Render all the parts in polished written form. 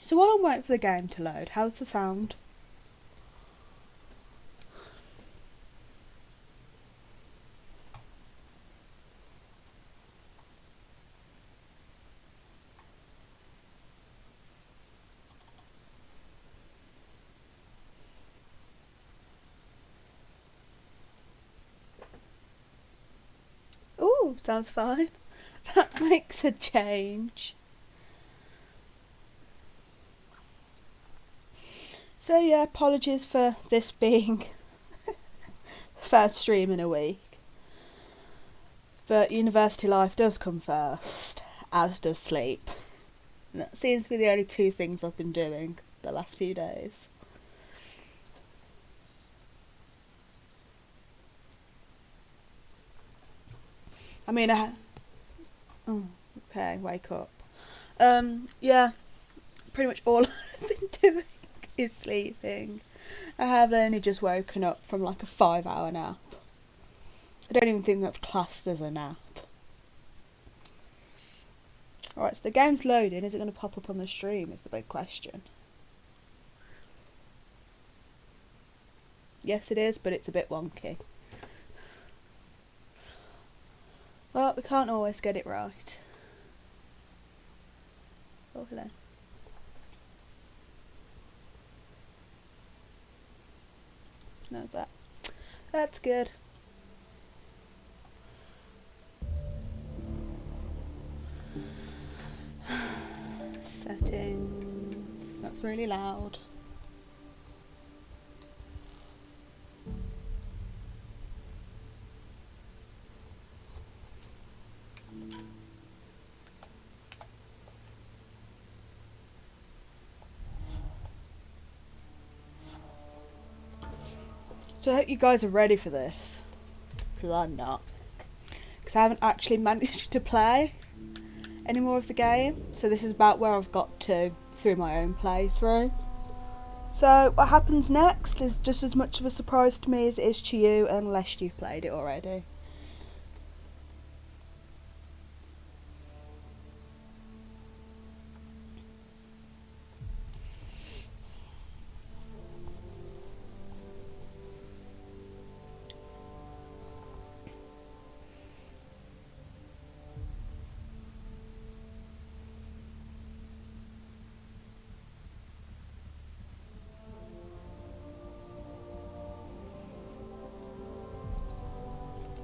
So while I'm waiting for the game to load, how's the sound? Ooh, sounds fine. That makes a change. So yeah, apologies for this being the first stream in a week. But university life does come first, as does sleep. And that seems to be the only two things I've been doing the last few days. I mean, oh, okay, wake up. Yeah, pretty much all I've been doing is sleeping. I have only just woken up from like a 5-hour nap. I don't even think that's classed as a nap. Alright, so the game's loading. Is it going to pop up on the stream is the big question. Yes it is, but it's a bit wonky. Well, we can't always get it right. Oh, hello. How's that? That's good. Settings. That's really loud. So I hope you guys are ready for this, because I'm not. Because I haven't actually managed to play any more of the game, so this is about where I've got to through my own playthrough. So what happens next is just as much of a surprise to me as it is to you, unless you've played it already.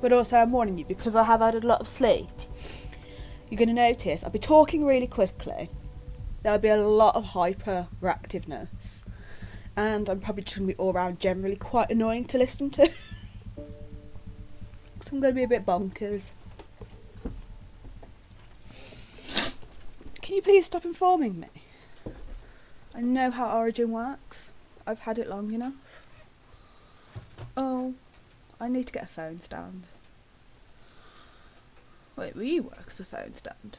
But also I'm warning you, because I have had a lot of sleep, you're going to notice I'll be talking really quickly. There'll be a lot of hyperactiveness, and I'm probably just going to be all around generally quite annoying to listen to. Because I'm going to be a bit bonkers. Can you please stop informing me? I know how Origin works. I've had it long enough. Oh, I need to get a phone stand. Wait, will you work as a phone stand?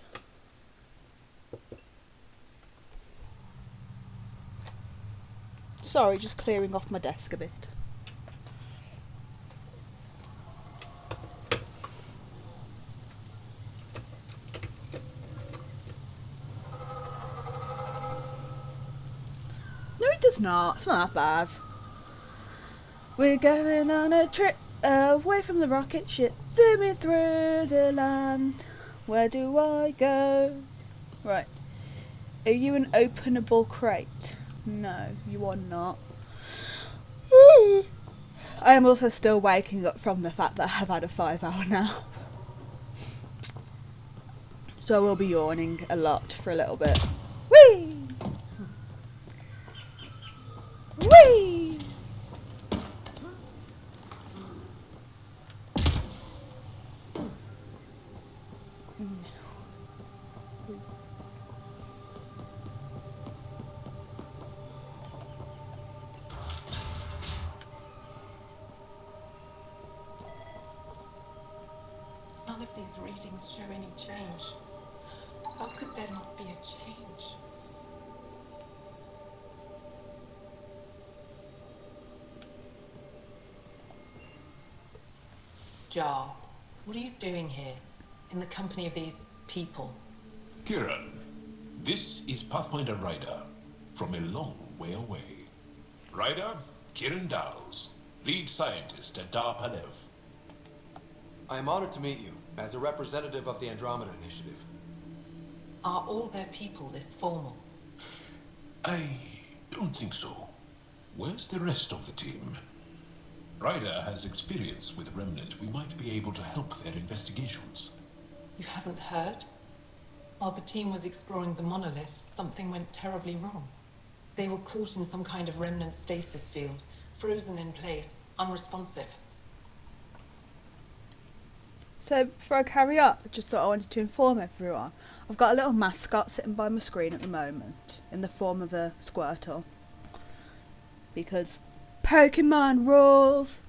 Sorry, just clearing off my desk a bit. No, it does not. It's not that bad. We're going on a trip away from the rocket ship, zooming through the land. Where do I go? Right. Are you an openable crate? No, you are not. I am also still waking up from the fact that I have had a 5-hour nap. So I will be yawning a lot for a little bit. Whee! Whee! None of these readings show any change. How could there not be a change? Jar, what are you doing here, in the company of these people? Kieran, this is Pathfinder Rider. from a long way away. Ryder, Kiran Dowles, lead scientist at DARPANEV. I am honored to meet you as a representative of the Andromeda Initiative. Are all their people this formal? I don't think so. Where's the rest of the team? Ryder has experience with Remnant. We might be able to help their investigations. You haven't heard? While the team was exploring the monolith, something went terribly wrong. They were caught in some kind of remnant stasis field, frozen in place, unresponsive. So before I carry on, I just thought I wanted to inform everyone. I've got a little mascot sitting by my screen at the moment, in the form of a Squirtle. Because Pokemon rules!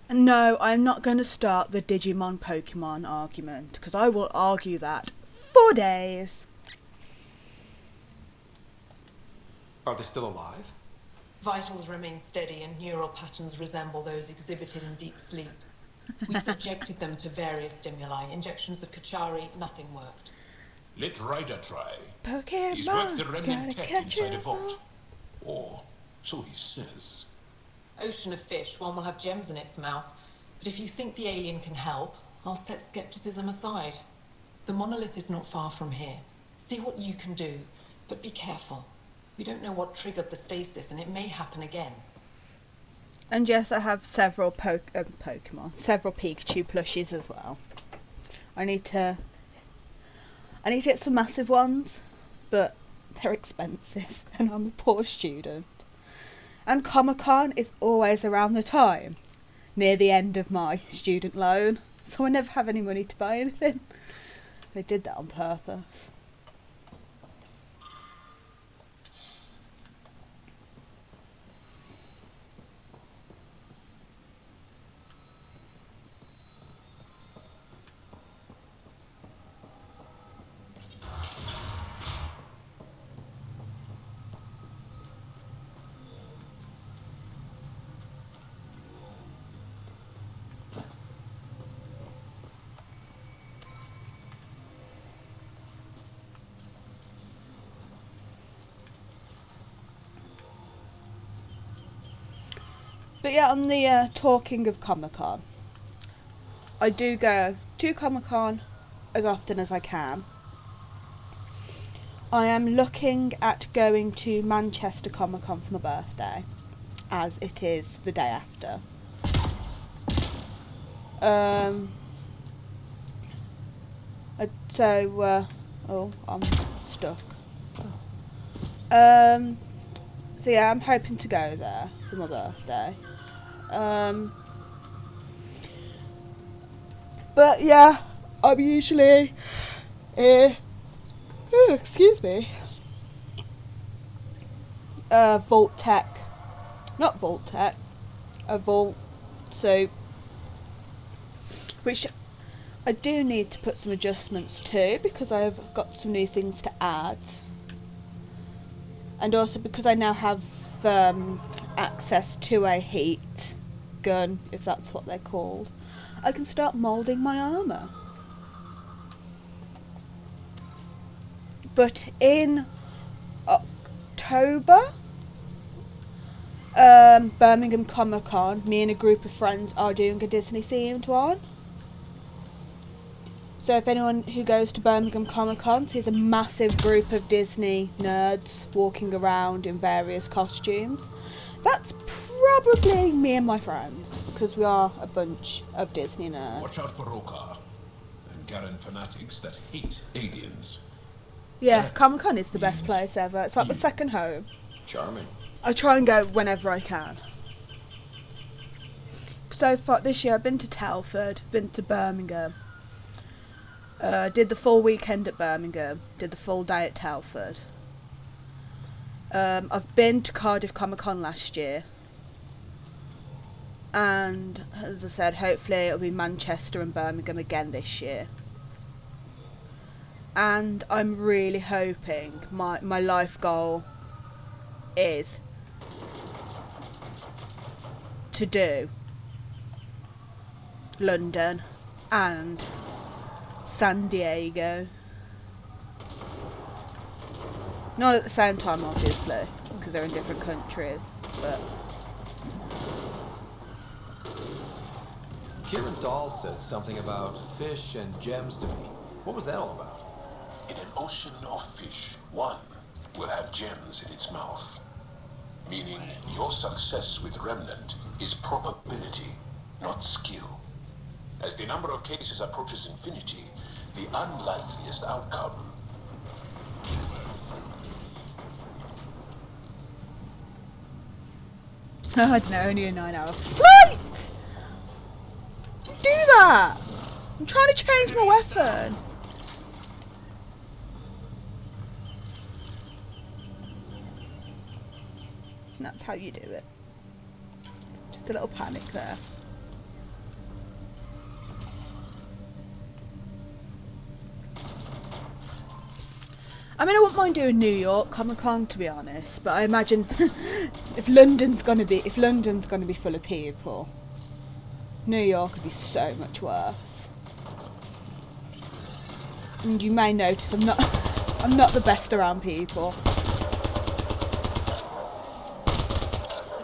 And no, I'm not going to start the Digimon Pokemon argument, because I will argue that for days. Are they still alive? Vitals remain steady and neural patterns resemble those exhibited in deep sleep. We subjected them to various stimuli. Injections of Kachari, nothing worked. Let Ryder try. Pokemon, He's worked the remnant gotta tech catch inside a it vault. Or so he says. Ocean of fish, one will have gems in its mouth. But if you think the alien can help, I'll set skepticism aside. The monolith is not far from here. See what you can do, but be careful. We don't know what triggered the stasis, and it may happen again. And yes, I have several Pokemon, several Pikachu plushies as well. I need to get some massive ones, but they're expensive, and I'm a poor student. And Comic-Con is always around the time, near the end of my student loan, so I never have any money to buy anything. They did that on purpose. But yeah, on the talking of Comic-Con, I do go to Comic-Con as often as I can. I am looking at going to Manchester Comic-Con for my birthday, as it is the day after. Oh, I'm stuck. So yeah, I'm hoping to go there for my birthday. But yeah, I'm usually excuse me. Vault Tech. Not Vault Tech. A Vault suit. Which I do need to put some adjustments to, because I've got some new things to add. And also because I now have access to a heat gun, if that's what they're called, I can start moulding my armour. But in October, Birmingham Comic Con, me and a group of friends are doing a Disney themed one. So if anyone who goes to Birmingham Comic Con sees a massive group of Disney nerds walking around in various costumes, that's probably me and my friends, because we are a bunch of Disney nerds. Watch out for Rokar and Garen fanatics that hate aliens. Yeah, Comic Con is the best place ever. It's like my second home. Charming. I try and go whenever I can. So far this year I've been to Telford, been to Birmingham. Did the full weekend at Birmingham, did the full day at Telford. I've been to Cardiff Comic Con last year. And as I said, hopefully it'll be Manchester and Birmingham again this year. And I'm really hoping my life goal is to do London and San Diego. Not at the same time, obviously, because they're in different countries, but... Kieran Dahl said something about fish and gems to me. What was that all about? In an ocean of fish, one will have gems in its mouth. Meaning your success with Remnant is probability, not skill. As the number of cases approaches infinity, the unlikeliest outcome. I don't know, only a 9-hour flight! Do that! I'm trying to change my weapon. And that's how you do it. Just a little panic there. I mean, I wouldn't mind doing New York Comic-Con, to be honest, but I imagine if London's gonna be full of people, New York would be so much worse. And you may notice I'm not the best around people.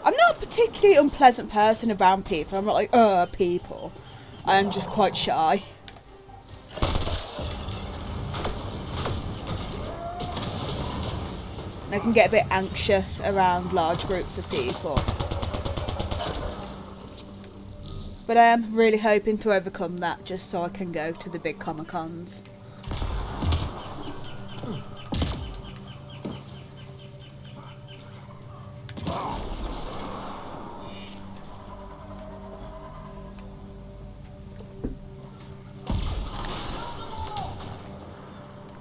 I'm not a particularly unpleasant person around people. I'm not like, people. I am just quite shy. I can get a bit anxious around large groups of people. But I am really hoping to overcome that just so I can go to the big Comic-Cons.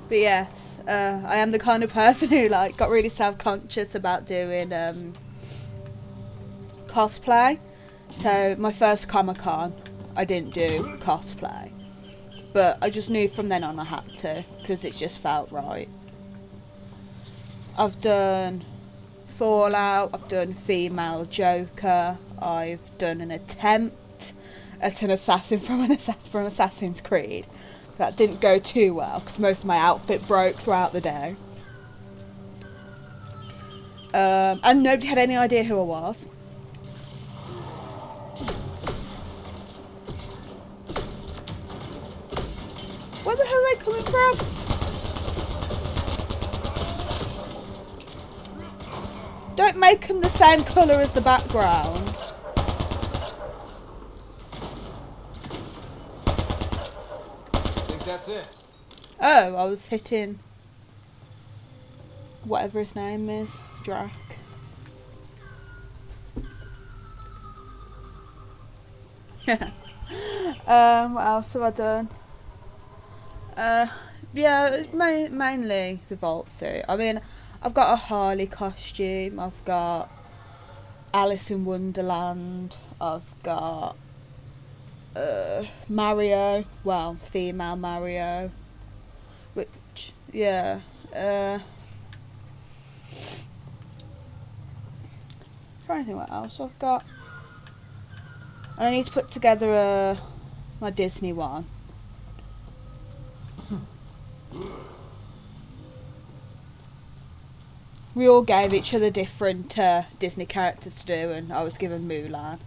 But yes, I am the kind of person who got really self-conscious about doing cosplay. So my first Comic-Con, I didn't do cosplay, but I just knew from then on I had to because it just felt right. I've done Fallout, I've done female Joker, I've done an attempt at an assassin from Assassin's Creed. That didn't go too well because most of my outfit broke throughout the day. And nobody had any idea who I was. Where the hell are they coming from? Don't make them the same colour as the background. That's it. Oh, I was hitting whatever his name is, Drac. What else have I done? Yeah, it's mainly the vault suit. I mean, I've got a Harley costume, I've got Alice in Wonderland, I've got Mario, well, female Mario, which, yeah, trying to think what else I've got. I need to put together my Disney one. We all gave each other different Disney characters to do, and I was given Mulan.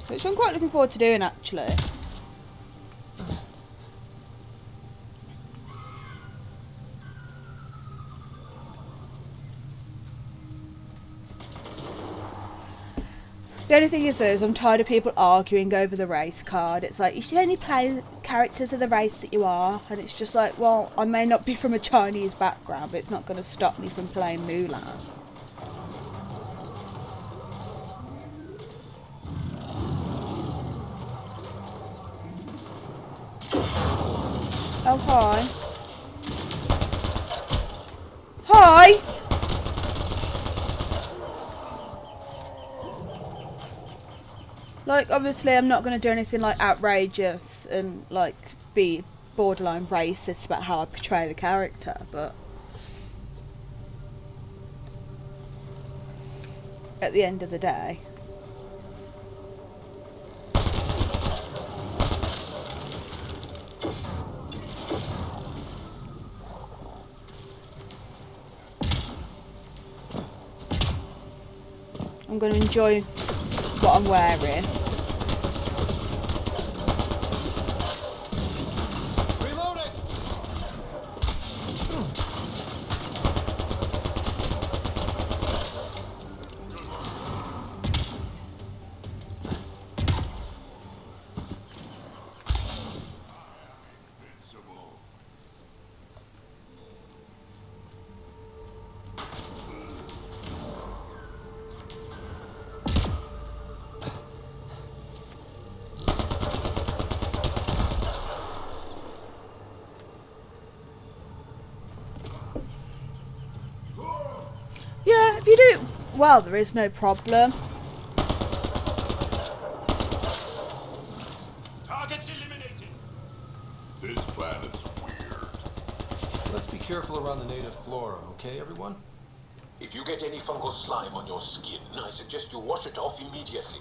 Which I'm quite looking forward to doing, actually. The only thing is I'm tired of people arguing over the race card. It's like, you should only play characters of the race that you are. And it's just like, well, I may not be from a Chinese background, but it's not going to stop me from playing Mulan. Oh, hi. Hi! Like, obviously I'm not going to do anything like outrageous and like be borderline racist about how I portray the character, but at the end of the day, going to enjoy what I'm wearing. Reloading! Yeah, if you do it well, there is no problem. Targets eliminated. This planet's weird. Let's be careful around the native flora, okay, everyone? If you get any fungal slime on your skin, I suggest you wash it off immediately.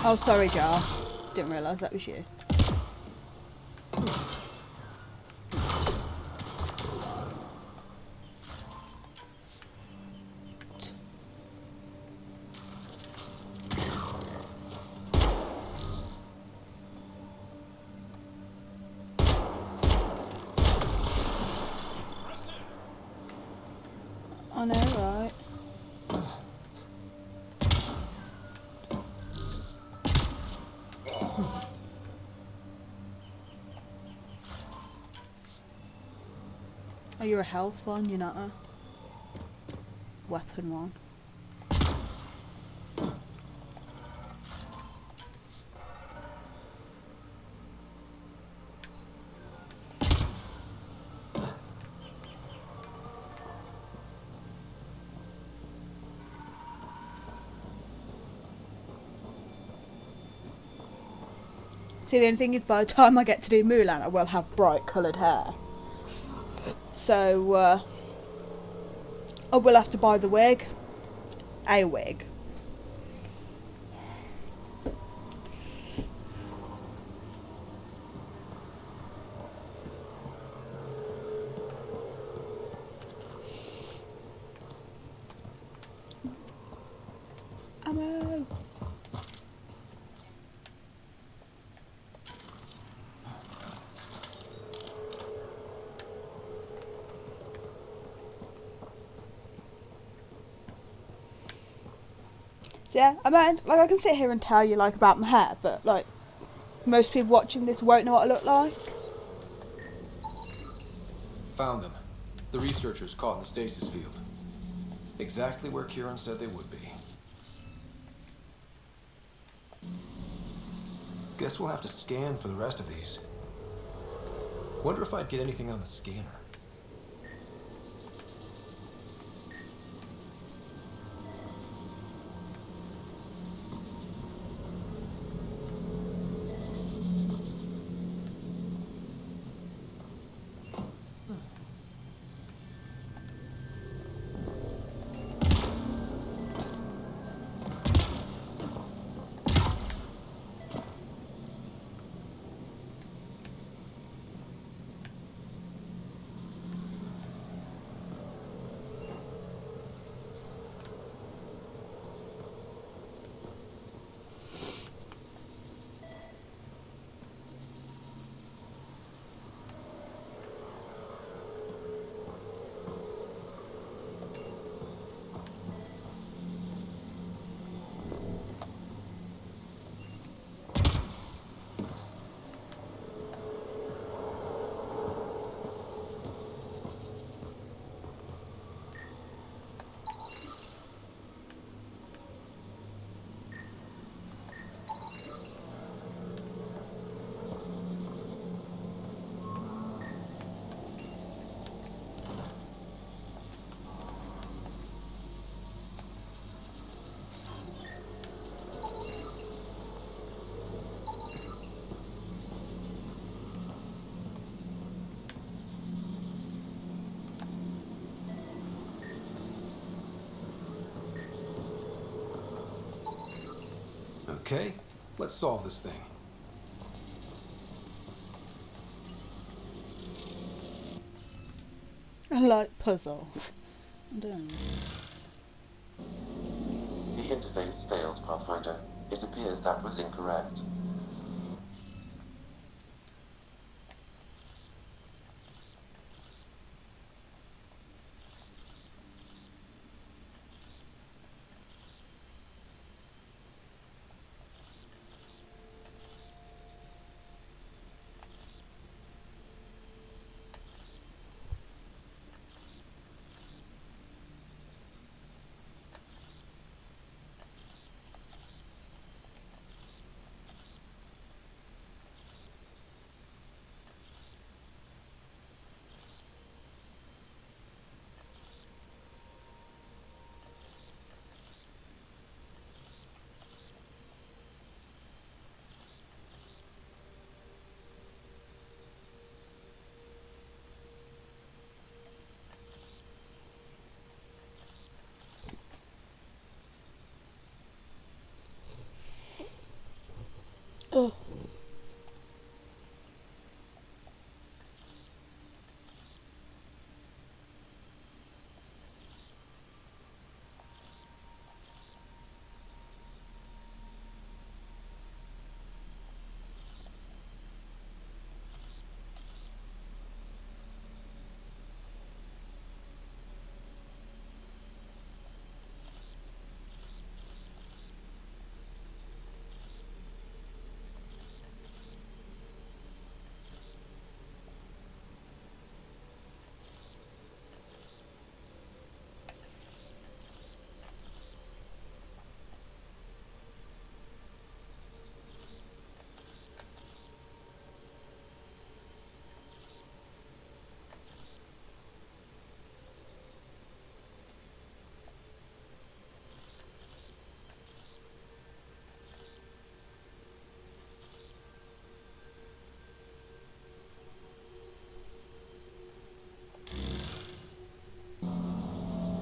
Oh, sorry, Jar. Didn't realise that was you. I know, right? Oh, you're a health one, you're not a weapon one. See, the only thing is, by the time I get to do Mulan, I will have bright coloured hair. So, I will have to buy the wig. A wig. Ammo! So yeah, I mean, like, I can sit here and tell you, like, about my hair, but, like, most people watching this won't know what I look like. Found them. The researchers caught in the stasis field. Exactly where Kieran said they would be. Guess we'll have to scan for the rest of these. Wonder if I'd get anything on the scanner. Okay, let's solve this thing. I like puzzles. I don't know. The interface failed, Pathfinder. It appears that was incorrect. Oh.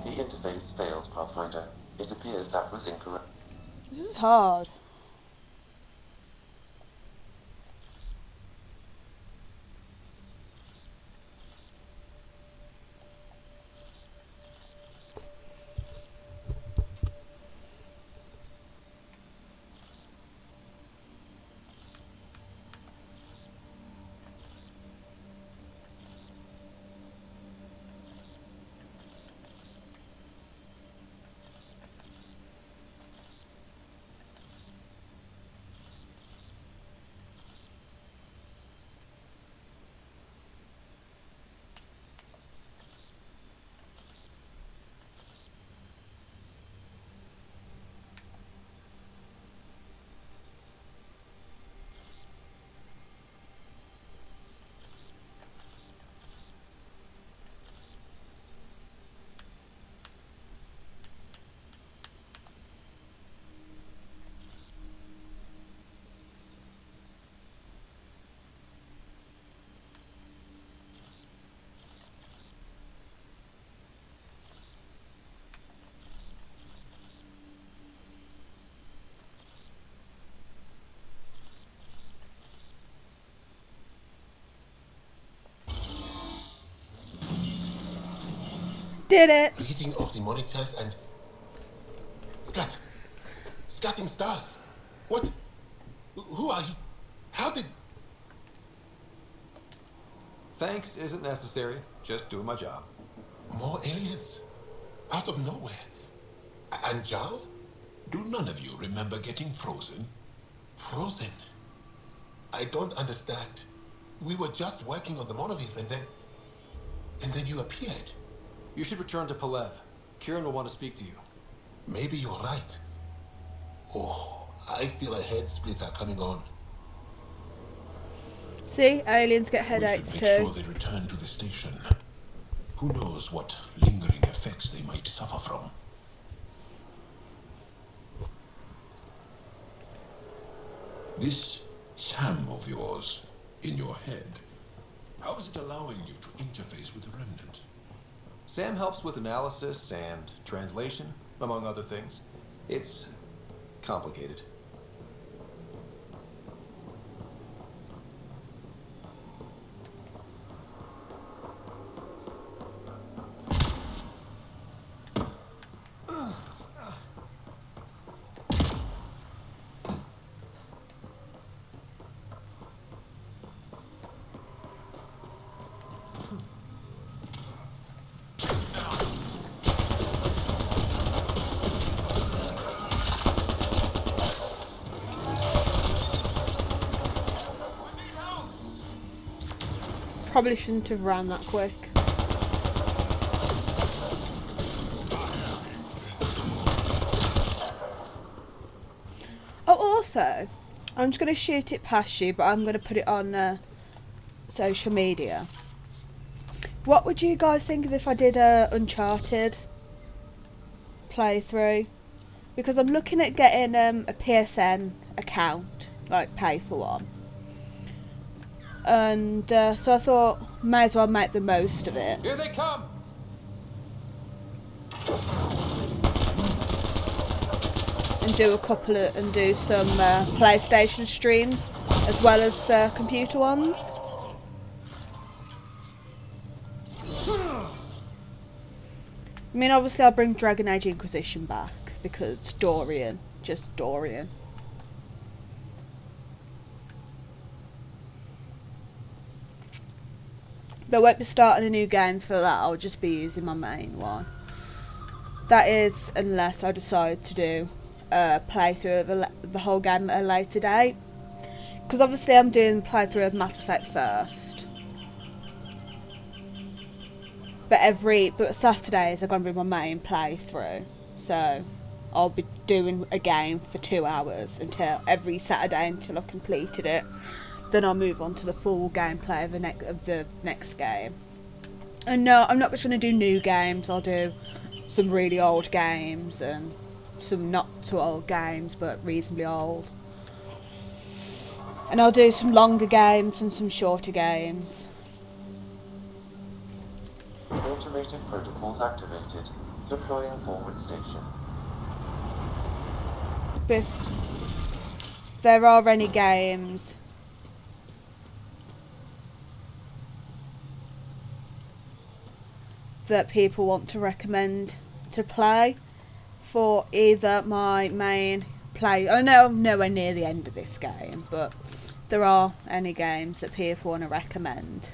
The interface failed, Pathfinder. It appears that was incorrect. This is hard. Did it! Reading of the monitors and... Scatting stars. What? Who are you? How did... Thanks isn't necessary. Just doing my job. More aliens? Out of nowhere? And Jal? Do none of you remember getting frozen? Frozen? I don't understand. We were just working on the monolith and then you appeared. You should return to Palev. Kieran will want to speak to you. Maybe you're right. Oh, I feel a head splitter coming on. See, aliens get headaches we should too. make sure they return to the station. Who knows what lingering effects they might suffer from. This Sam of yours in your head, how is it allowing you to interface with the Remnant? Sam helps with analysis and translation, among other things. It's complicated. probably shouldn't have ran that quick. Oh, also, I'm just going to shoot it past you, but I'm going to put it on social media. What would you guys think of if I did a Uncharted playthrough? Because I'm looking at getting a PSN account, like pay for one. And so I thought, may as well make the most of it. Here they come! And do some PlayStation streams as well as computer ones. I mean, obviously I'll bring Dragon Age Inquisition back because Dorian, just Dorian. But I won't be starting a new game for that, I'll just be using my main one. That is, unless I decide to do a playthrough of the whole game at a later date. Because obviously I'm doing the playthrough of Mass Effect first. But Saturdays are going to be my main playthrough. So I'll be doing a game for 2 hours every Saturday until I've completed it. Then I'll move on to the full gameplay of the next game. And no, I'm not just going to do new games. I'll do some really old games and some not too old games, but reasonably old. And I'll do some longer games and some shorter games. Automated protocols activated. Deploying forward station. But if there are any games that people want to recommend to play for either my main play, I know I'm nowhere near the end of this game, but there are any games that people want to recommend.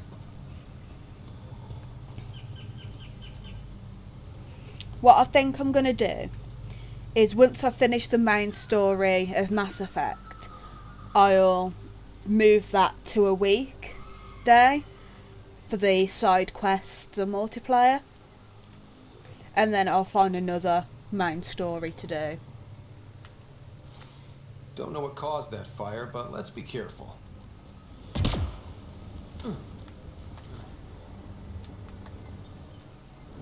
What I think I'm going to do is once I finish the main story of Mass Effect, I'll move that to a weekday for the side quests and multiplayer, and then I'll find another main story to do. Don't know what caused that fire, but let's be careful.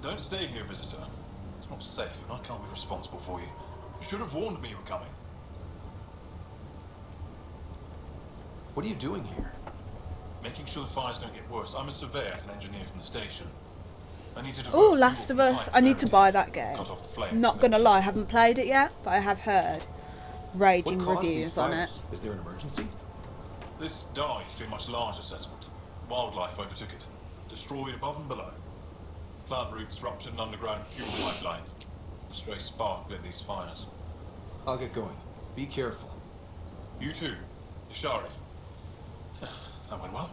Don't stay here, visitor. It's not safe, and I can't be responsible for you. You should have warned me you were coming. What are you doing here? Making sure the fires don't get worse. I'm a surveyor and engineer from the station. I need to divert Oh, fuel Last from of the Us. pipe I need to buried buy here. that game. Cut off the flames I'm not and going to then- lie, I haven't played it yet, but I have heard raging What caused these reviews on it. fires? Is there an emergency? This dye used to be a much larger settlement. Wildlife overtook it, destroyed above and below. Plant roots ruptured an underground fuel pipeline. A stray spark lit these fires. I'll get going. Be careful. You too, Ishari. That went well.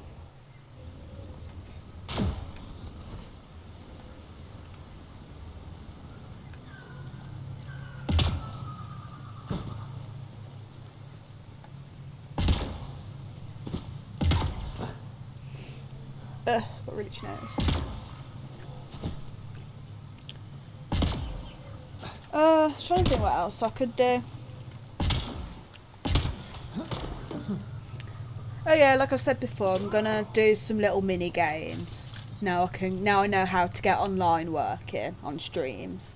Got really itchy nose. I was trying to think what else I could do. Oh yeah, like I've said before, I'm gonna do some little mini games. Now I know how to get online working on streams.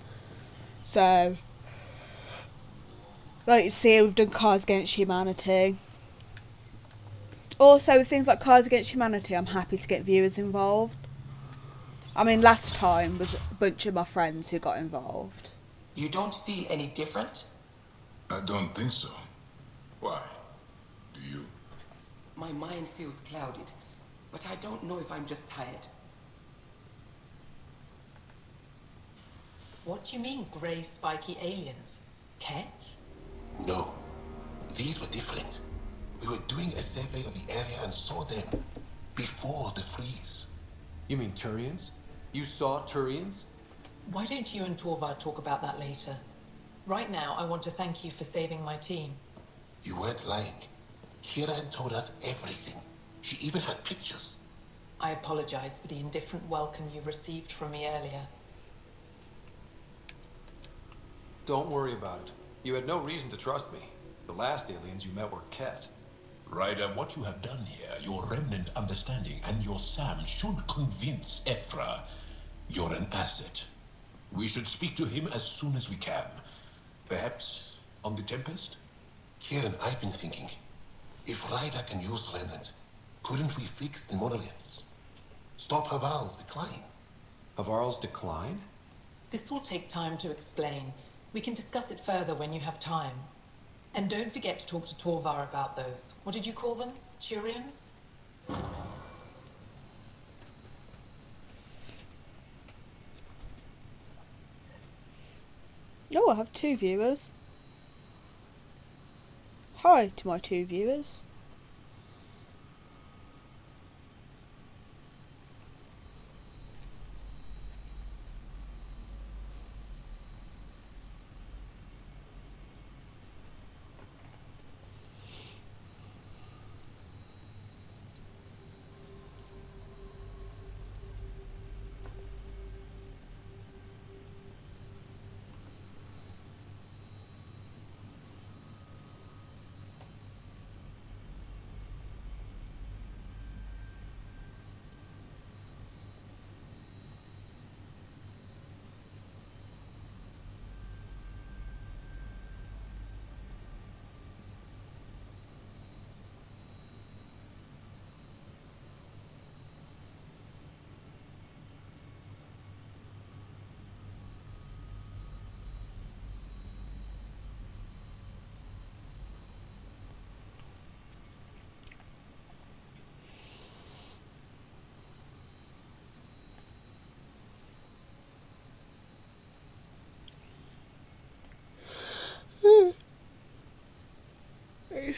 So, like you see, we've done Cards Against Humanity. Also, with things like Cards Against Humanity, I'm happy to get viewers involved. I mean, last time was a bunch of my friends who got involved. You don't feel any different? I don't think so. Why? Do you? My mind feels clouded, but I don't know if I'm just tired. What do you mean, grey spiky aliens? Ket? No. These were different. We were doing a survey of the area and saw them before the freeze. You mean Turians? You saw Turians? Why don't you and Torvald talk about that later? Right now, I want to thank you for saving my team. You weren't lying. Kieran told us everything. She even had pictures. I apologize for the indifferent welcome you received from me earlier. Don't worry about it. You had no reason to trust me. The last aliens you met were Ket. Ryder, what you have done here, your remnant understanding and your Sam should convince Ephra you're an asset. We should speak to him as soon as we can. Perhaps on the Tempest? Kieran, I've been thinking, if Ryder can use remnant, couldn't we fix the monoliths? Stop Haval's decline? Havarl's decline? This will take time to explain. We can discuss it further when you have time. And don't forget to talk to Torvar about those. What did you call them? Turians? Oh, I have 2 viewers. Hi to my 2 viewers.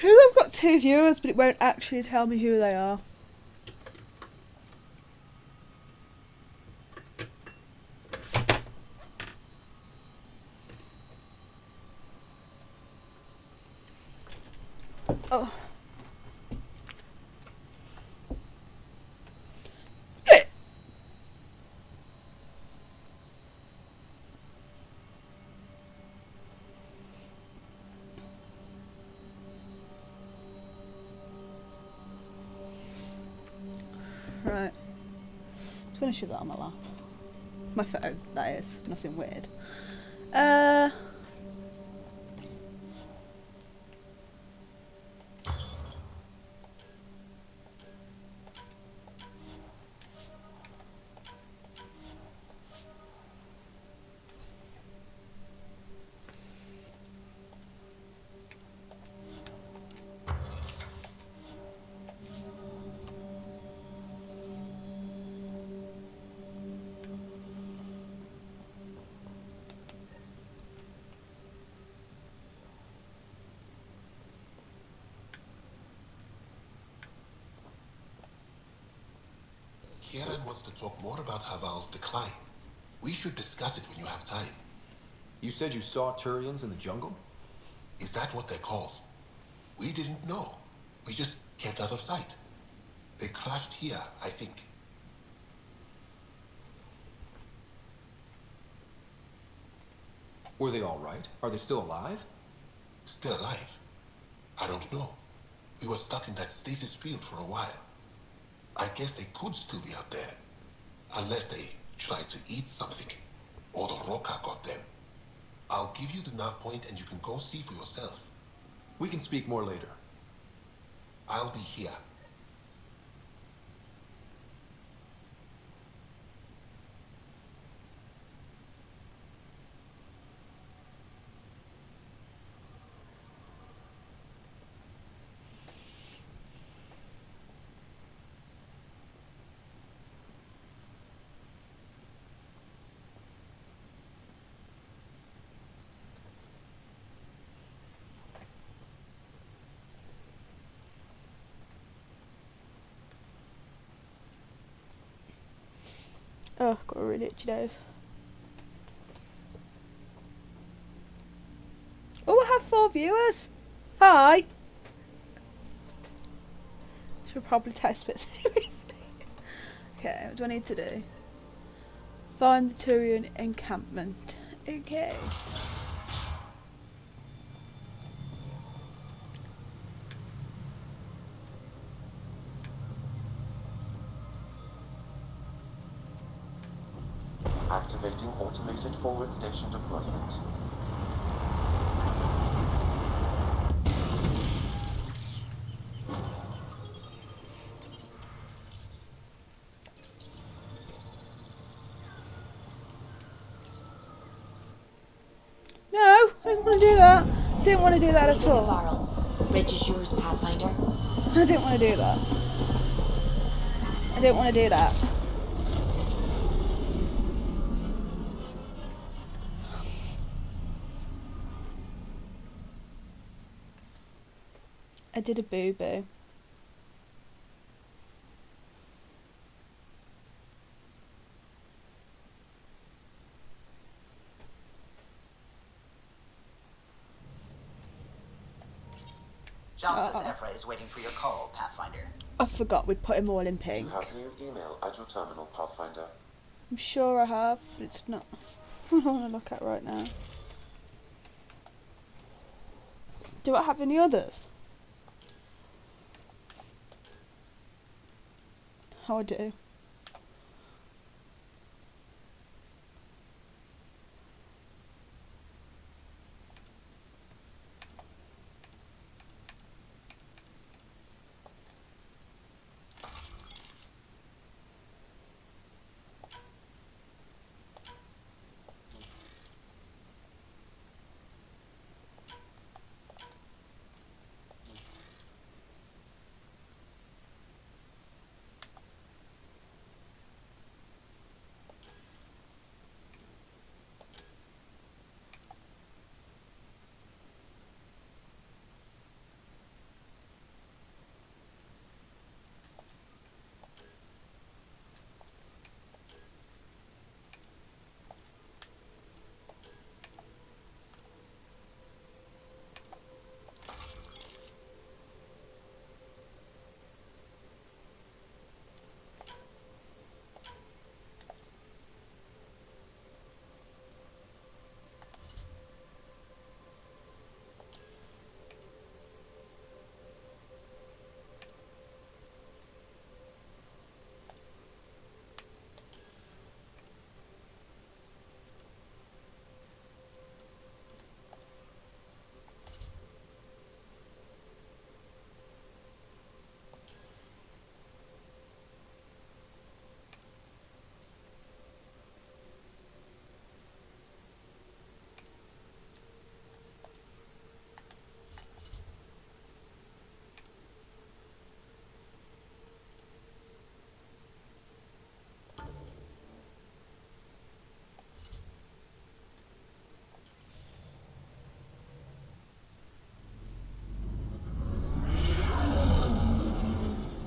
I've got 2 viewers, but it won't actually tell me who they are. Oh. Right. Just gonna shove that on my lap. My phone, that is. Nothing weird. Kieran wants to talk more about Haval's decline. We should discuss it when you have time. You said you saw Turians in the jungle? Is that what they're called? We didn't know. We just kept out of sight. They crashed here, I think. Were they all right? Are they still alive? Still alive? I don't know. We were stuck in that stasis field for a while. I guess they could still be out there. Unless they tried to eat something. Or the Roca got them. I'll give you the nav point and you can go see for yourself. We can speak more later. I'll be here. Oh, I've got a really itchy nose. Oh, I have 4 viewers. Hi. Should probably take this a bit seriously. Okay, what do I need to do? Find the Turian encampment. Okay. Activating automated forward station deployment. No, I didn't want to do that. Didn't want to do that at all. Varl. Bridge is yours, Pathfinder. I didn't want to do that. I didn't want to do that. I did a boo-boo. Johnson Ephra is waiting for your call, Pathfinder. I forgot we'd put him all in You pink. have new email at your terminal, Pathfinder. I'm sure I have, but it's not. I don't want to look at right now. Do I have any others? How I do?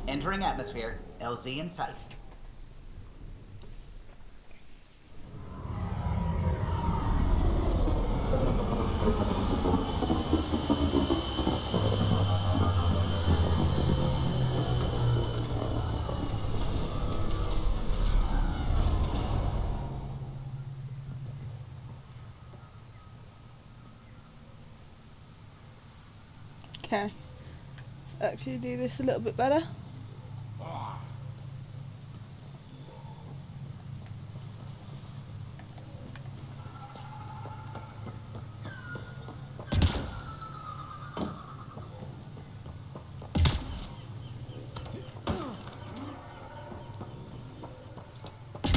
Entering atmosphere. LZ in sight. Okay. Let's actually do this a little bit better.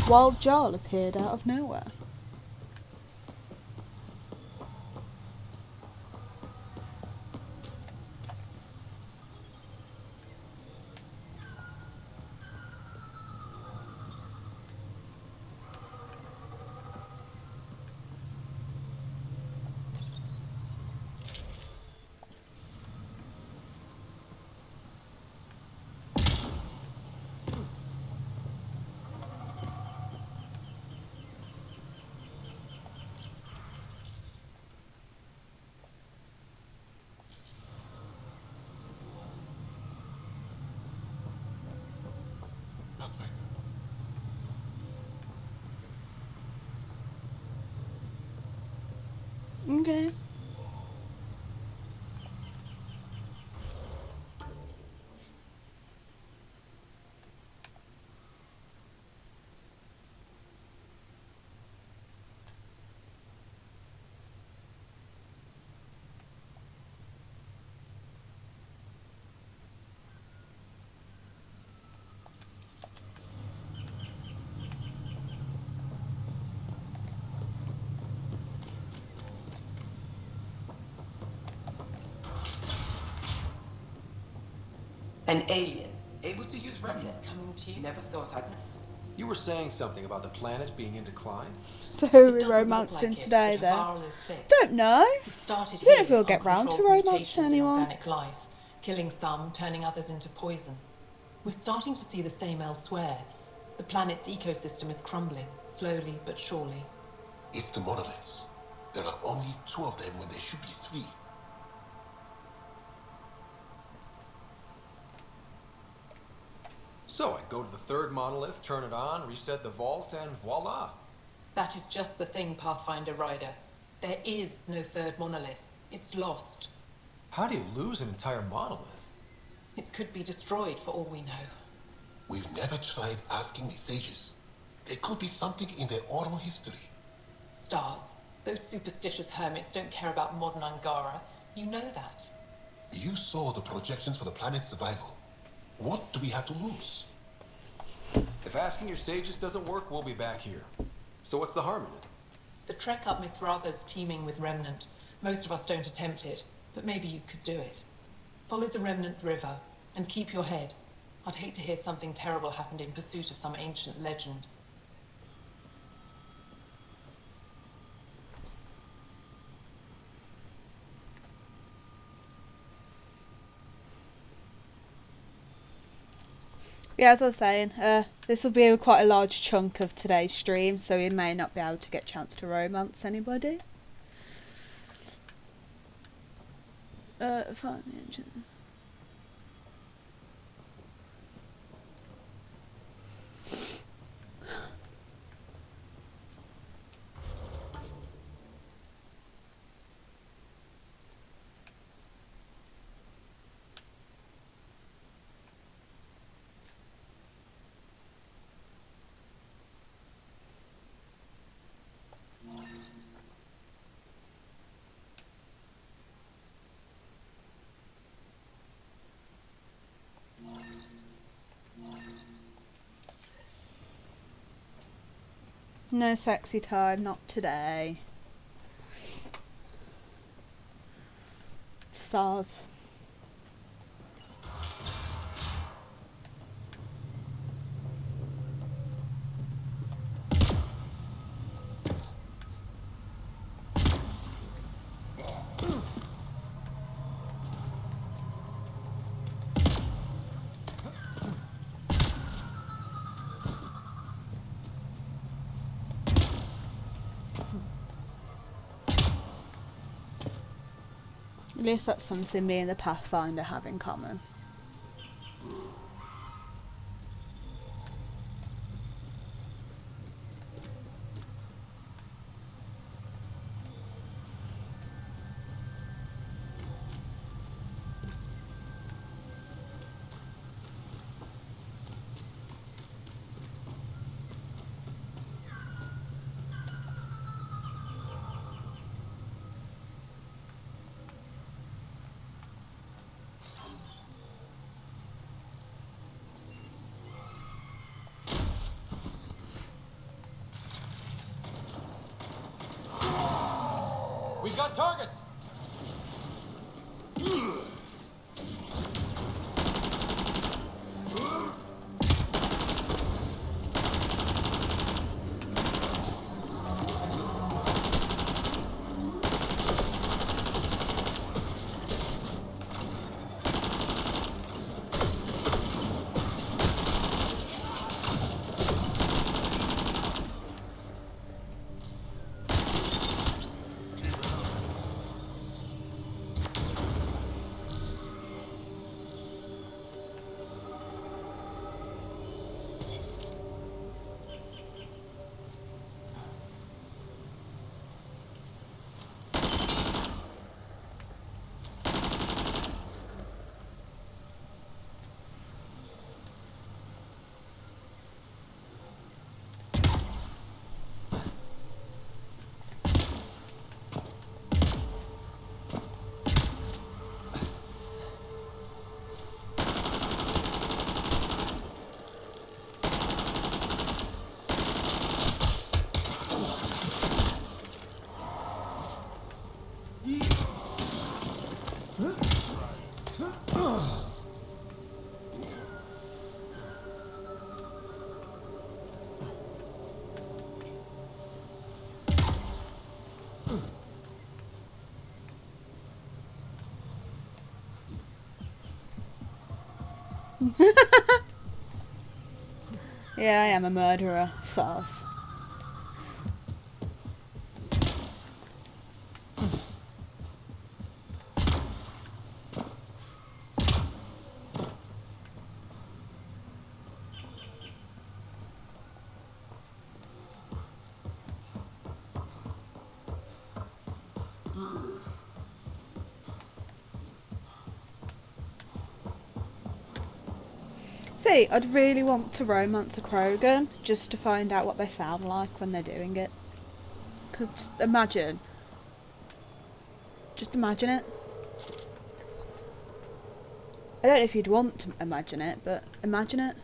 Wild Jarl appeared out of nowhere. Okay. An alien, able to use Nothing's remnant. coming to you. Never thought I'd... You were saying something about the planet being in decline? So It we're doesn't look romancing like it, today but then. Havarl is sick. Don't know. It started Don't know here, if we'll get round to uncontrolled romance mutations in anyone. organic life, killing some, turning others into poison. We're starting to see the same elsewhere. The planet's ecosystem is crumbling, slowly but surely. It's the monoliths. There are only 2 of them when there should be 3. So I go to the 3rd monolith, turn it on, reset the vault, and voila. That is just the thing, Pathfinder Rider. There is no 3rd monolith. It's lost. How do you lose an entire monolith? It could be destroyed for all we know. We've never tried asking the sages. There could be something in their oral history. Stars. Those superstitious hermits don't care about modern Angara. You know that. You saw the projections for the planet's survival. What do we have to lose? If asking your sages doesn't work, we'll be back here. So what's the harm in it? The trek up Mithratha's teeming with remnant. Most of us don't attempt it, but maybe you could do it. Follow the remnant river, and keep your head. I'd hate to hear something terrible happened in pursuit of some ancient legend. Yeah, as I was saying, this will be quite a large chunk of today's stream, so we may not be able to get a chance to romance anybody. Find the engine. No sexy time, not today. SARS. At least that's something me and the Pathfinder have in common. We've got targets! Yeah, I am a murderer, sauce. See, I'd really want to romance a Krogan just to find out what they sound like when they're doing it. Because just imagine it. I don't know if you'd want to imagine it, but imagine it.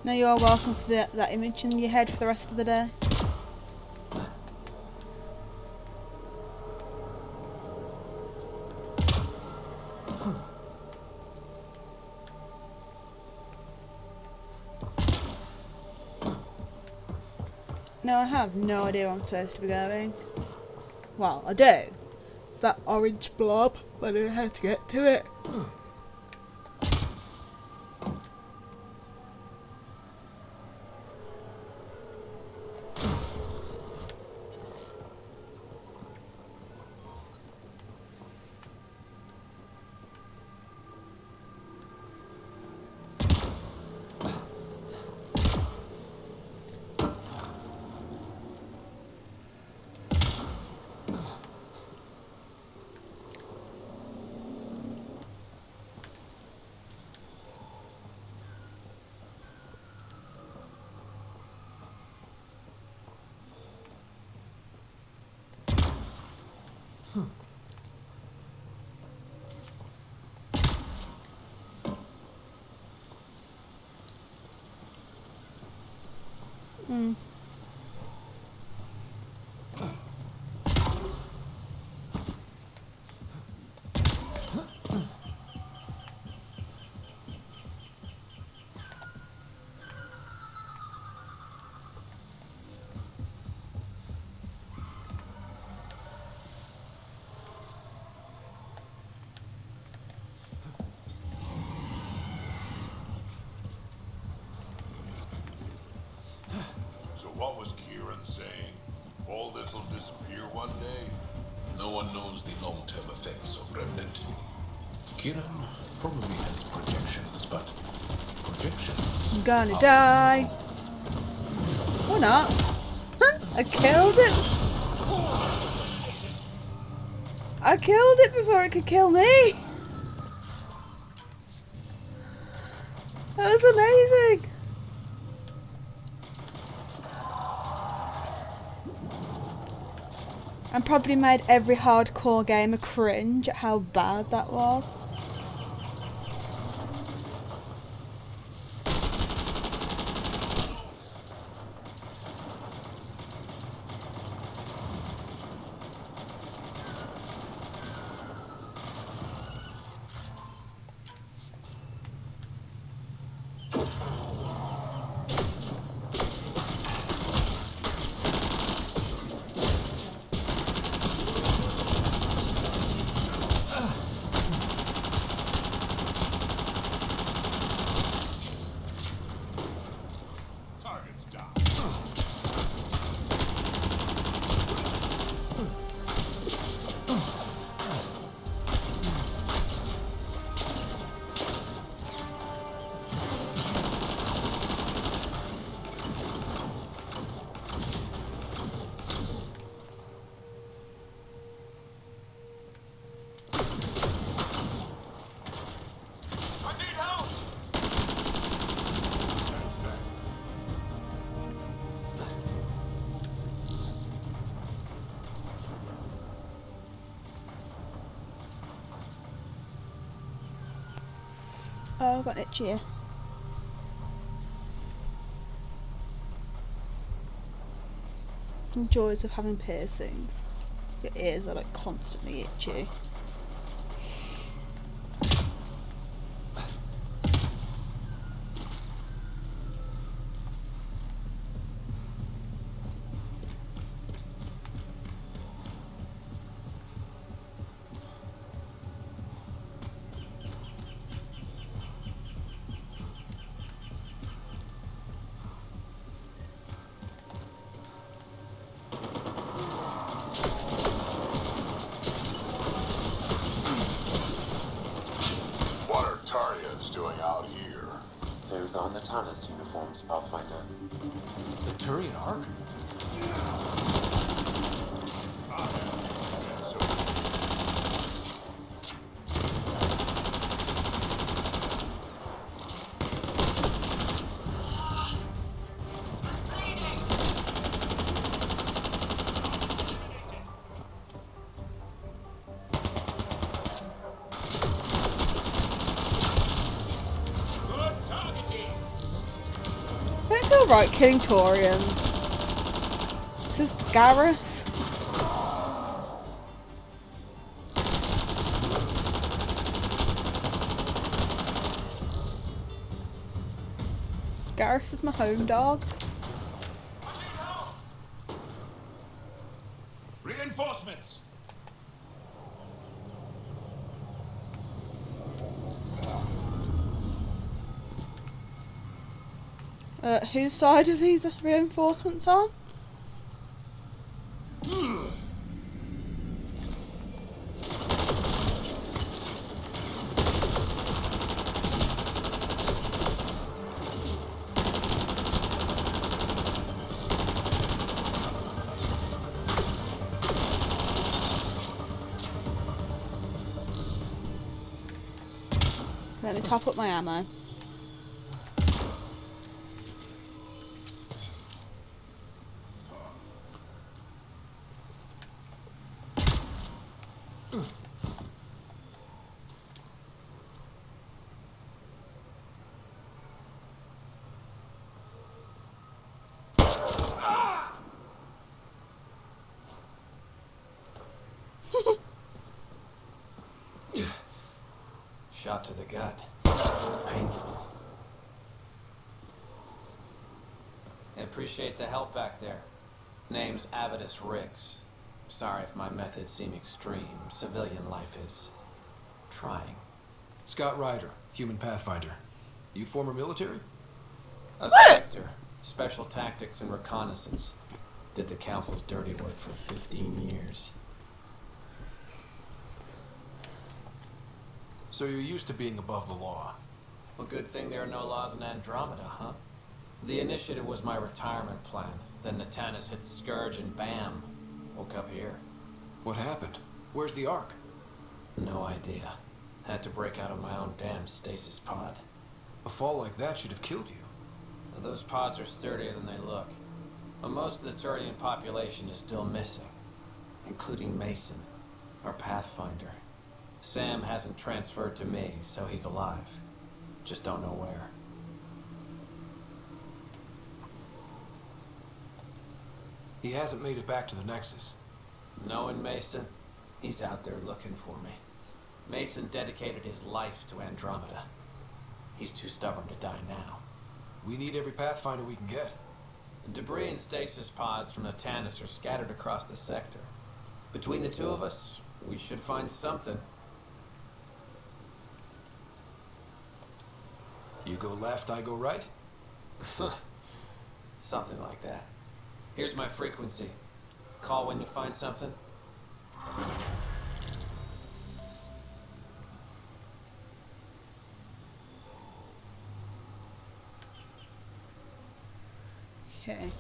Now you are welcome for that image in your head for the rest of the day. No, I have no idea where I'm supposed to be going. Well, I do. It's that orange blob, but I don't know how to get to it. Hmm. So what was Kieran saying? All this will disappear one day? No one knows the long-term effects of Remnant. Kieran probably has projections, but projections... I'm gonna die. Or not. I killed it. I killed it before it could kill me. That was amazing. And probably made every hardcore gamer cringe at how bad that was. Oh, I've got an itchy ear. The joys of having piercings. Your ears are like constantly itchy. What are Tarians doing out here? Those are Natana's uniforms, Pathfinder. The Turian Ark? I don't feel right killing Taurians. Because Garrus. Garrus is my home dog. Reinforcements! Whose side of these reinforcements on? Let me top up my ammo. Shot to the gut. Painful. I appreciate the help back there. Name's Avidus Riggs. Sorry if my methods seem extreme. Civilian life is trying. Scott Ryder, human pathfinder. You former military? A Spectre. Special tactics and reconnaissance. Did the Council's dirty work for 15 years. So you're used to being above the law. Well, good thing there are no laws in Andromeda, huh? The initiative was my retirement plan. Then Natanus hit the Scourge and bam, woke up here. What happened? Where's the Ark? No idea. Had to break out of my own damn stasis pod. A fall like that should have killed you. Those pods are sturdier than they look. But most of the Turian population is still missing, including Mason, our Pathfinder. Sam hasn't transferred to me, so he's alive. Just don't know where. He hasn't made it back to the Nexus. Knowing Mason, he's out there looking for me. Mason dedicated his life to Andromeda. He's too stubborn to die now. We need every Pathfinder we can get. Debris and stasis pods from Natanus are scattered across the sector. Between the two of us, we should find something. You go left, I go right? Something like that. Here's my frequency. Call when you find something. Okay.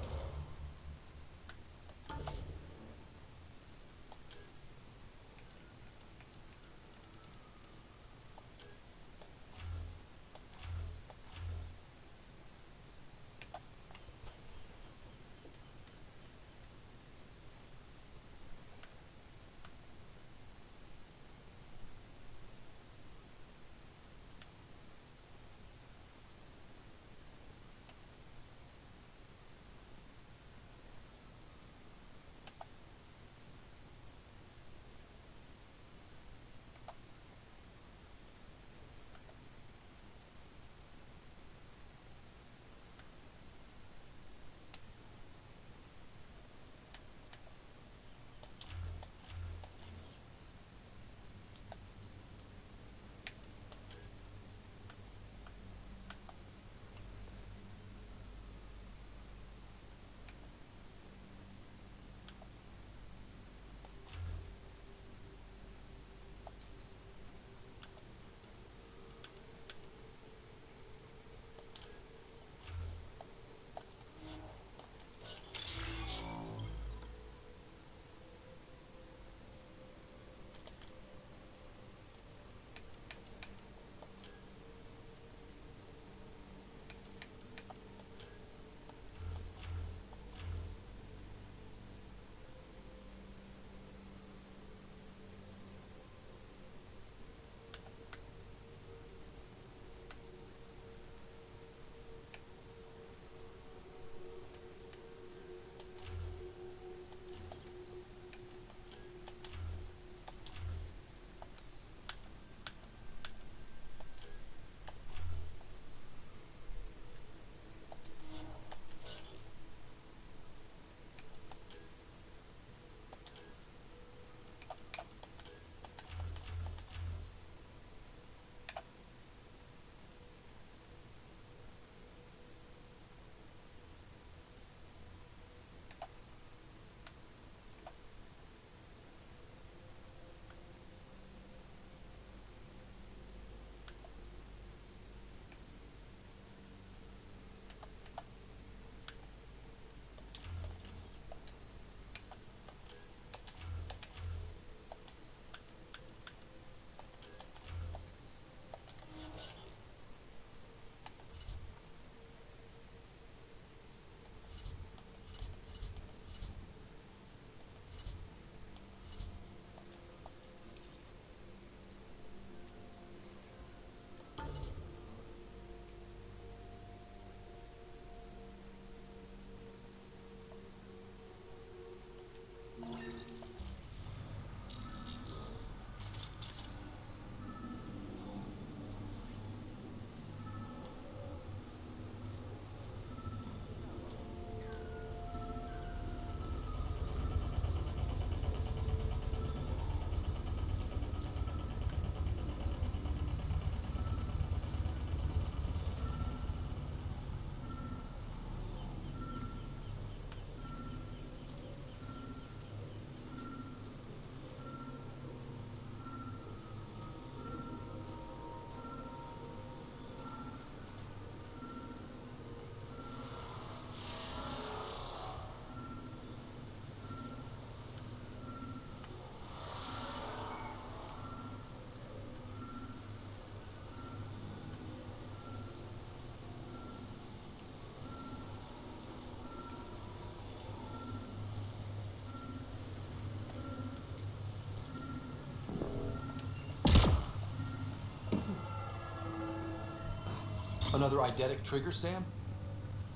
Another eidetic trigger, Sam?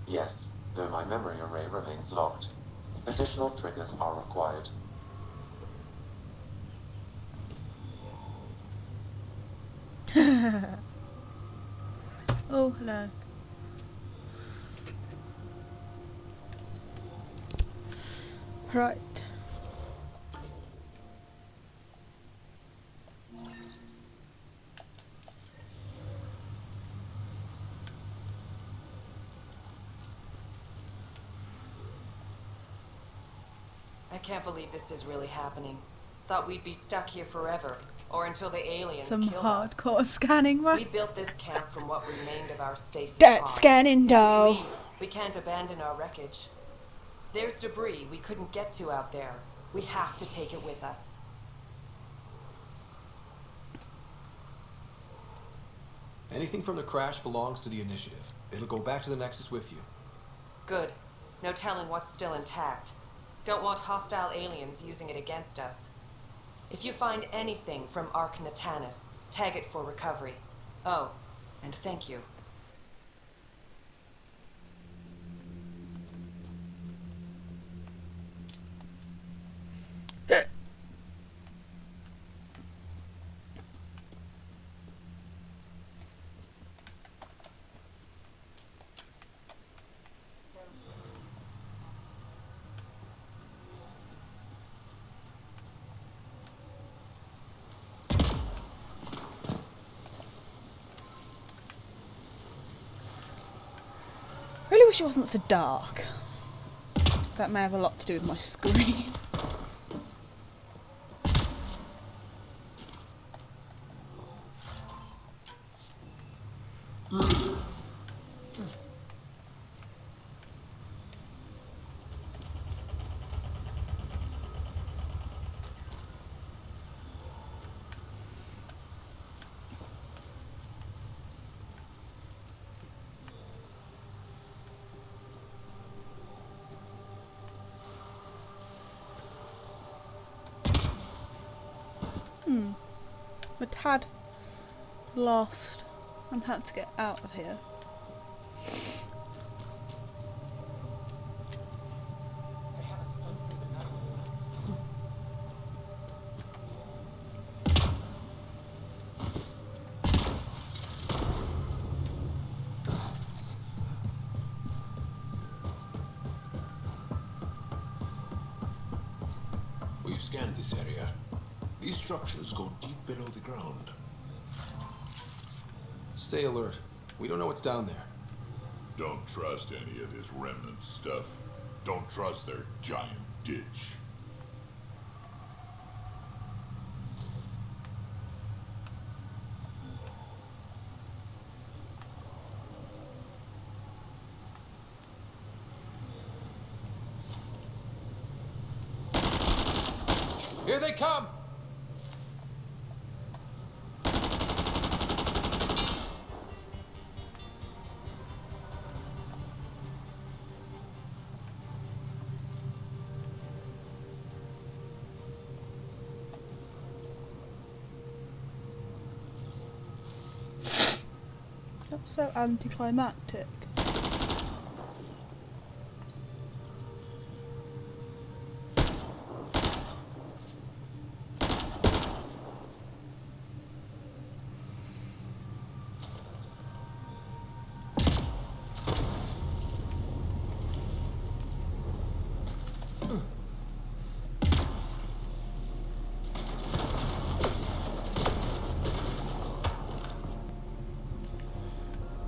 Yes, though my memory array remains locked. Additional triggers are required. Oh, hello. Right. I can't believe this is really happening. Thought we'd be stuck here forever, or until the aliens Some kill us. hardcore scanning, We right? built this camp from what remained of our stasis Get pod. scanning, If though. we leave, we can't abandon our wreckage. There's debris we couldn't get to out there. We have to take it with us. Anything from the crash belongs to the initiative. It'll go back to the Nexus with you. Good. No telling what's still intact. Don't want hostile aliens using it against us. If you find anything from Ark Natanus, tag it for recovery. Oh, and thank you. Really wish it wasn't so dark. That may have a lot to do with my screen. We're tad lost. I'm had to get out of here. We've scanned this area. These structures go deep below the ground. Stay alert. We don't know what's down there. Don't trust any of this remnant stuff. Don't trust their giant ditch. Here they come! That's so anticlimactic.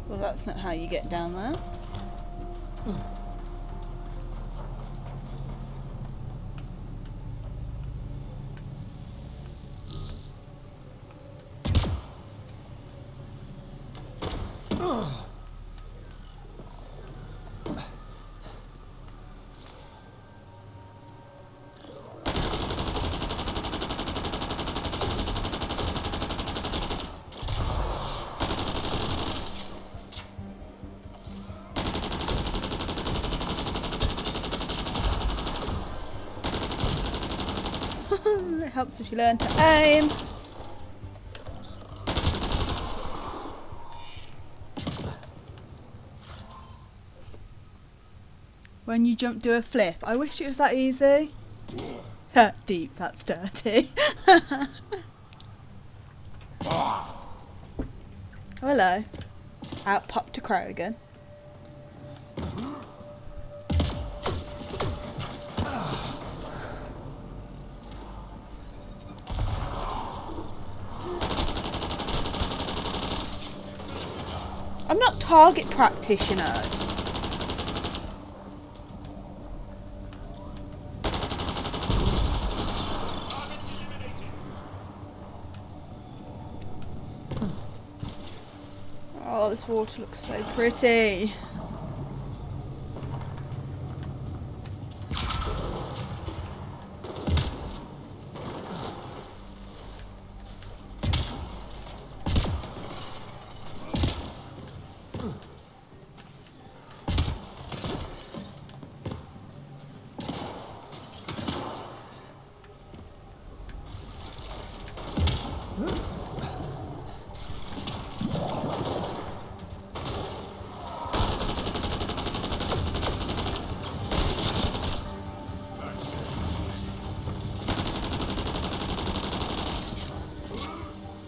Well, that's not how you get down there. It helps if you learn to aim. When you jump, do a flip. I wish it was that easy. Deep, that's dirty. Oh, hello. Out popped a crow again. I'm not target practitioner. Oh, this water looks so pretty.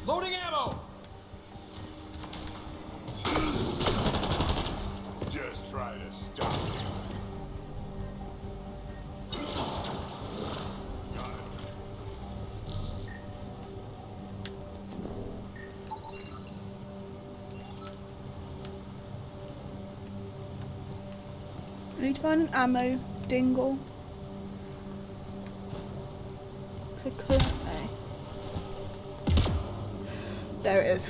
Loading ammo! Just try to stop me. Got it. I need to find an ammo dingle. So currently, there it is.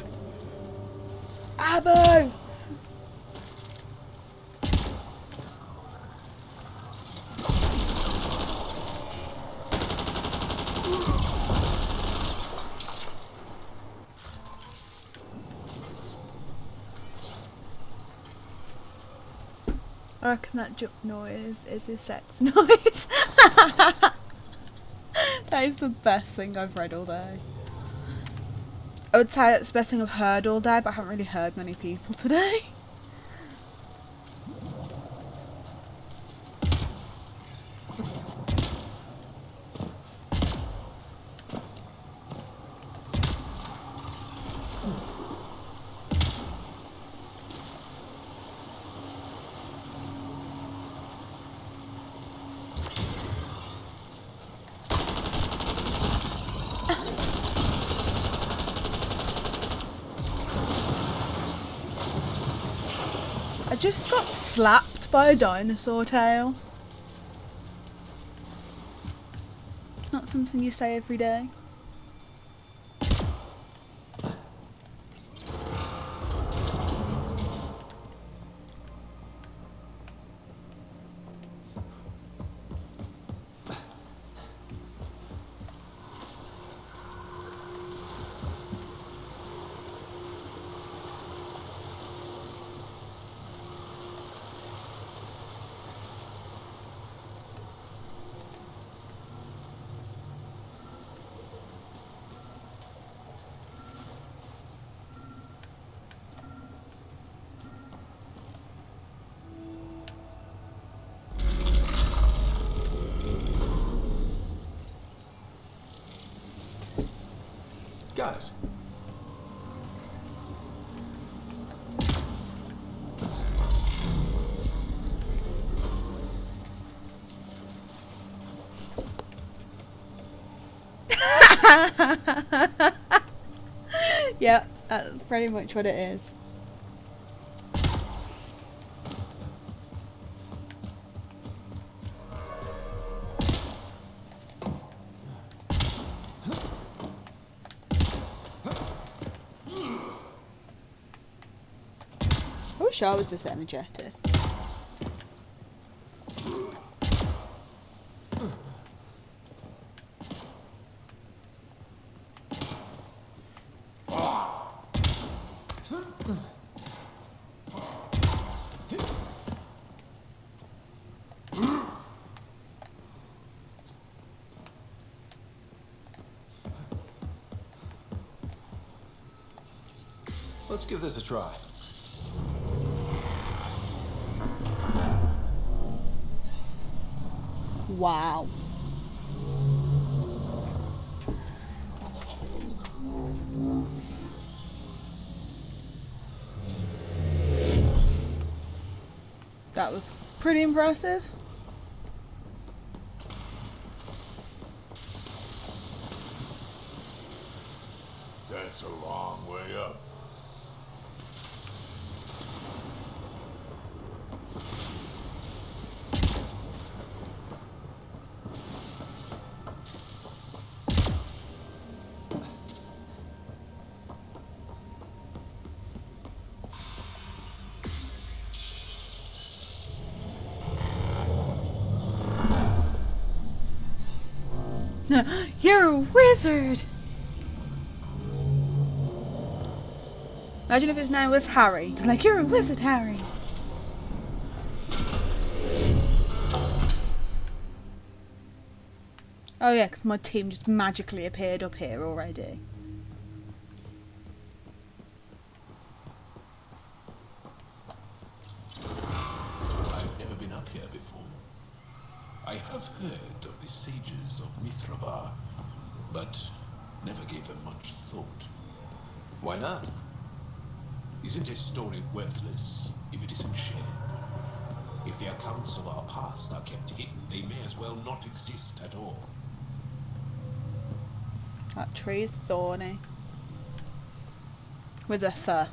Ammo! I reckon that jump noise is a sex noise. That is the best thing I've read all day. I would say it's the best thing I've heard all day, but I haven't really heard many people today. I just got slapped by a dinosaur tail. It's not something you say every day. Got it. Yep, that's pretty much what it is. I wish I was this energetic. Let's give this a try. Wow. That was pretty impressive. That's a long way up. You're a wizard! Imagine if his name was Harry. Like, you're a wizard, Harry. Oh yeah, because my team just magically appeared up here already. I've never been up here before. I have heard of the sages of Mithravar, but never gave them much thought. Why not? Isn't a story worthless if it isn't shared? If the accounts of our past are kept hidden, they may as well not exist at all. That tree is thorny. With a th.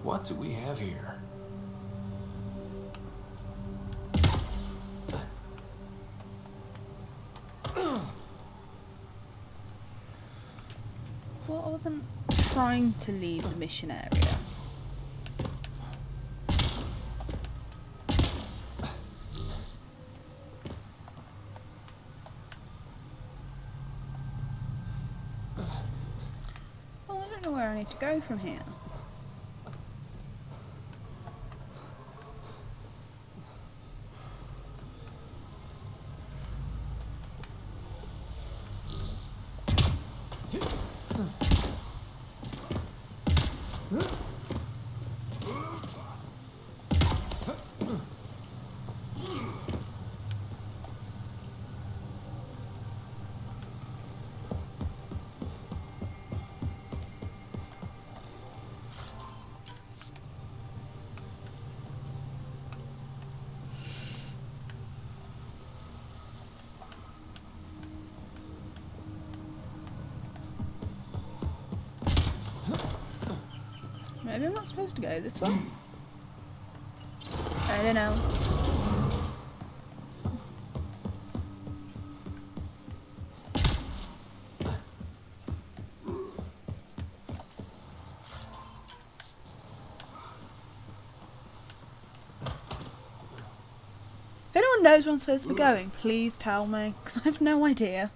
What do we have here? Well, I wasn't trying to leave the mission area. Well, I don't know where I need to go from here. Maybe I'm not supposed to go this way? I don't know. If anyone knows where I'm supposed to be going, please tell me, because I have no idea.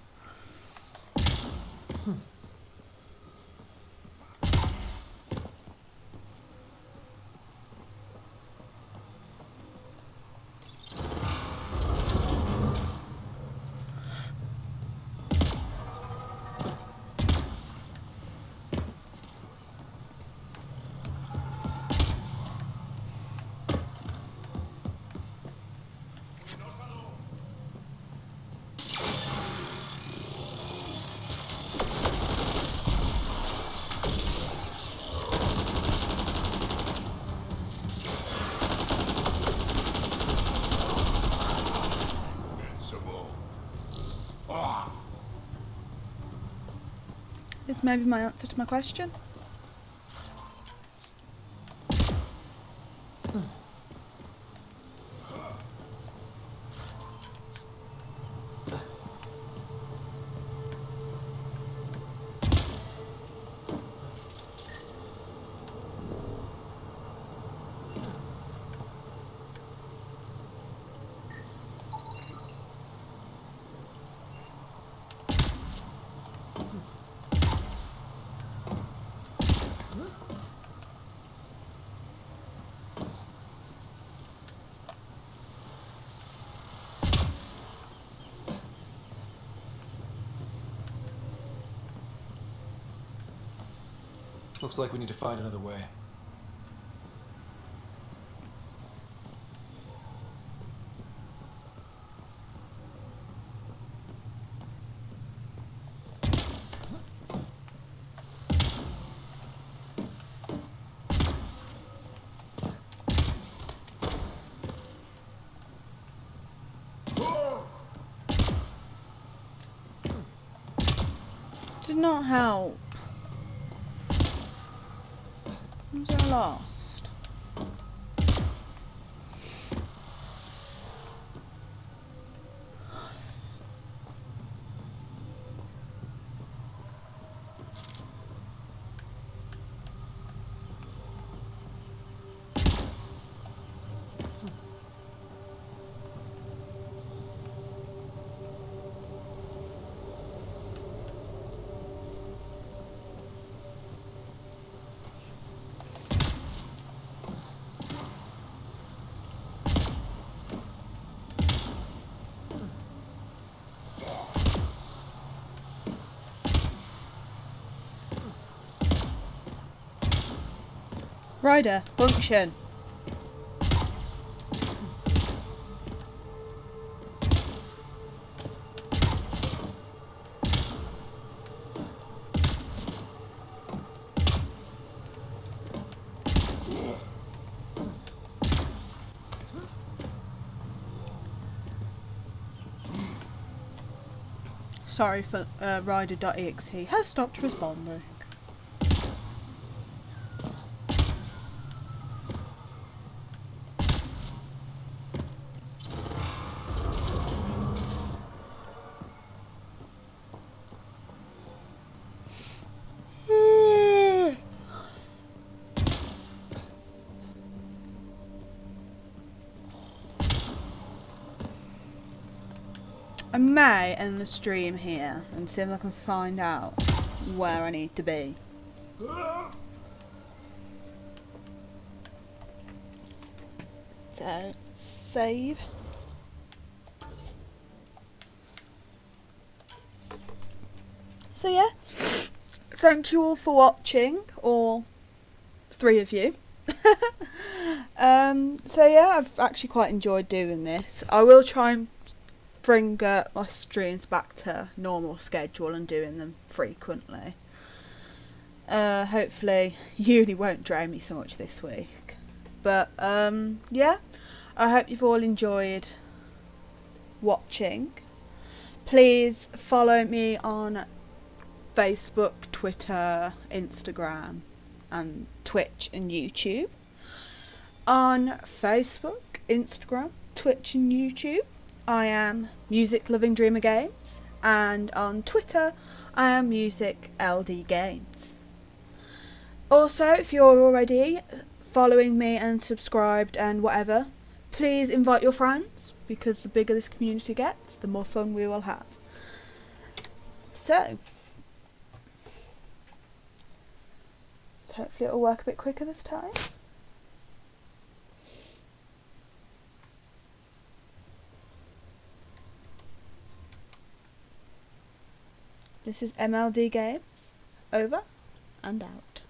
is maybe my answer to my question. Looks like we need to find another way. Did not help. Was I lost? Ryder, function. Sorry for Ryder.exe has stopped responding. I may end the stream here and see if I can find out where I need to be. So, save. So yeah, thank you all for watching, or 3 of you. So yeah, I've actually quite enjoyed doing this. I will try and bring my streams back to normal schedule and doing them frequently. Hopefully uni won't drain me so much this week. But yeah, I hope you've all enjoyed watching. Please follow me on Facebook, Twitter, Instagram and Twitch and YouTube. On Facebook, Instagram, Twitch and YouTube, I am Music Loving Dreamer Games, and on Twitter I am Music LD Games. Also, if you're already following me and subscribed and whatever, please invite your friends, because the bigger this community gets, the more fun we will have. So hopefully it'll work a bit quicker this time. This is MLD Games, over and out.